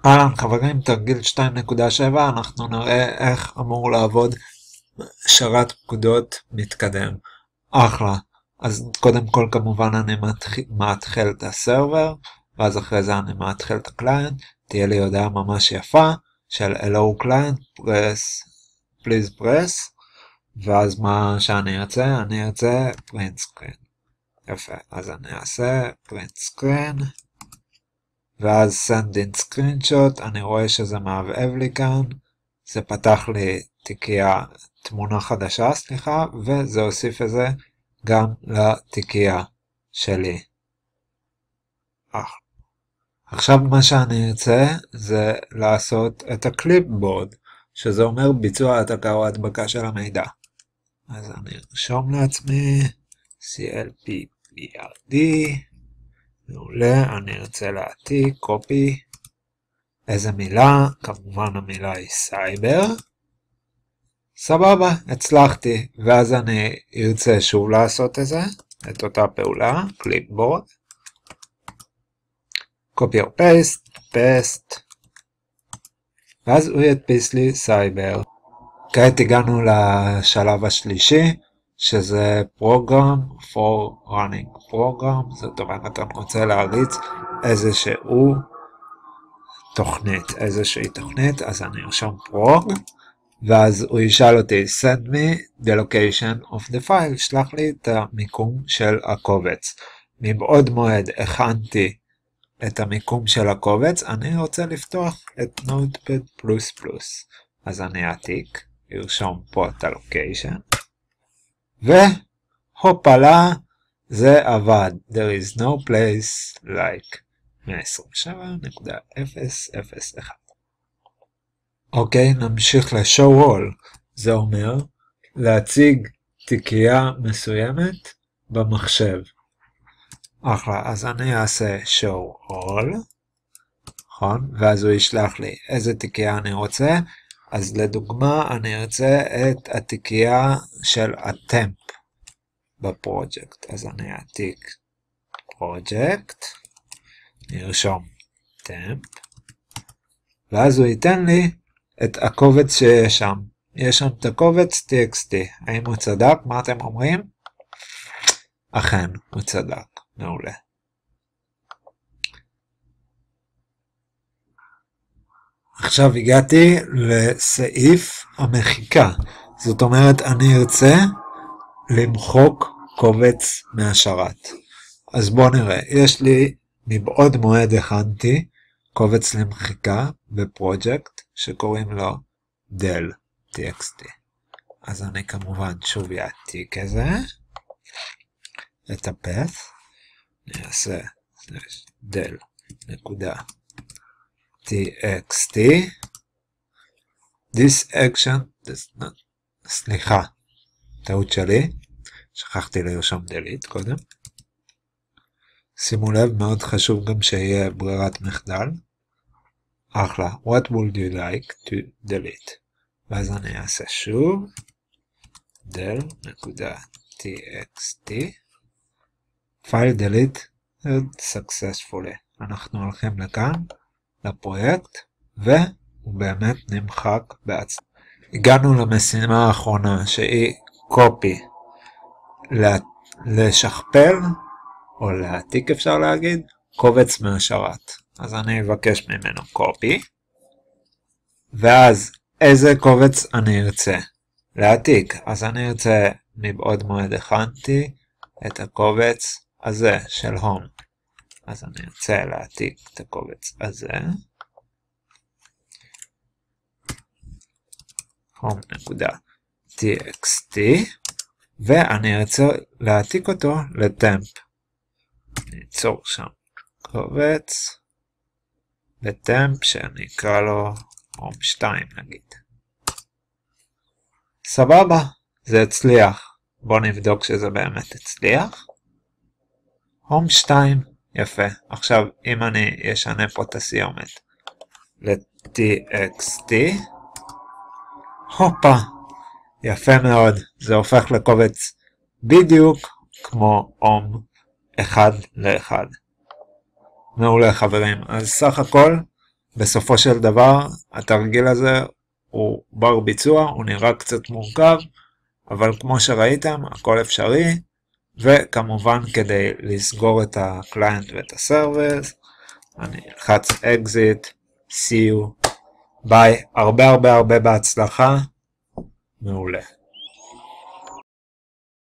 אהלן חברים, תרגיל 2.7, אנחנו נראה איך אמור לעבוד שרת פקודות מתקדם. אחלה. אז קודם כל כמובן אני מאתחל את הסרבר, ואז אחרי זה אני מאתחל את הקליינט, תהיה לי הודעה ממש יפה של Hello client, please press, ואז מה שאני ארצה? אני ארצה print screen. יפה, אז אני אעשה print screen. ואז send in screenshot, אני רואה שזה מעבב לי כאן, זה פתח לי תמונה חדשה, וזה הוסיף את זה גם לתיקייה שלי. עכשיו מה שאני ארצה זה לעשות את הקליפבורד, שזה אומר ביצוע העתקה או הדבקה של המידע. אז אני ארשום לעצמי CLPBRD, מעולה, אני ארצה להעתיק, קופי, איזה מילה? כמובן המילה היא סייבר. סבבה, הצלחתי, ואז אני ארצה שוב לעשות את אותה פעולה, קליפבורד, copy or paste, ואז הוא ידפיס לי סייבר. כעת הגענו לשלב השלישי, שזה program for running program, זאת אומרת אני רוצה להריץ איזושהי תוכנית, אז אני ארשום prog, ואז הוא ישאל אותי send me the location of the file, שלח לי את המיקום של הקובץ. מבעוד מועד הכנתי את המיקום של הקובץ, אני רוצה לפתוח את Notepad++, אז אני אעתיק, ארשום פה את הלוקיישן, והופלה, זה עבד. There is no place like 127.001. אוקיי, נמשיך ל-show all. זה אומר להציג תיקייה מסוימת במחשב. אחלה, אז אני אעשה show all, נכון? ואז הוא ישלח לי איזה תיקייה אני רוצה. אז לדוגמה אני ארצה את התיקייה של הטמפ בפרויקט. אז אני אעתיק פרויקט, נרשום טמפ, ואז הוא ייתן לי את הקובץ שיש שם. יש שם את הקובץ txt. האם הוא צדק? מה אתם אומרים? אכן, הוא צדק. מעולה. עכשיו הגעתי לסעיף המחיקה. זאת אומרת, אני ארצה למחוק קובץ מהשרת. אז בואו נראה. יש לי מבעוד מועד הכנתי קובץ למחיקה בפרויקט שקוראים לו del txt. אז אני כמובן שוב יעתיק את הפאth. אני אעשה del נקודה txt. this action סליחה, טעות שלי, שכחתי לרשום delete קודם. שימו לב, מאוד חשוב גם שיהיה ברירת מחדל. אחלה, what would you like to delete? ואז אני אעשה שוב del.txt file delete successfully. אנחנו הולכים לכאן, לפרויקט, והוא באמת נמחק בעצמו. הגענו למשימה האחרונה, שהיא copy, לשכפל, או להעתיק אפשר להגיד, קובץ מהשרת. אז אני אבקש ממנו copy, ואז איזה קובץ אני ארצה להעתיק. אז אני ארצה מבעוד מועד הכנתי את הקובץ הזה של home. אז אני ארצה להעתיק את הקובץ הזה, home.txt, ואני ארצה להעתיק אותו לטמפ. ניצור שם קובץ לטמפ שאני אקרא לו home 2 נגיד. סבבה, זה הצליח. בואו נבדוק שזה באמת הצליח. home 2, יפה. עכשיו אם אני אשנה פה את הסיומת ל-txt, הופה, יפה מאוד. זה הופך לקובץ בדיוק כמו home 1 ל-1. מעולה חברים, אז סך הכל בסופו של דבר, התרגיל הזה הוא בר ביצוע, הוא נראה קצת מורכב, אבל כמו שראיתם, הכל אפשרי, וכמובן כדי לסגור את הקליינט ואת הסרוויס, אני אלחץ exit, see you, ביי, הרבה בהצלחה, מעולה.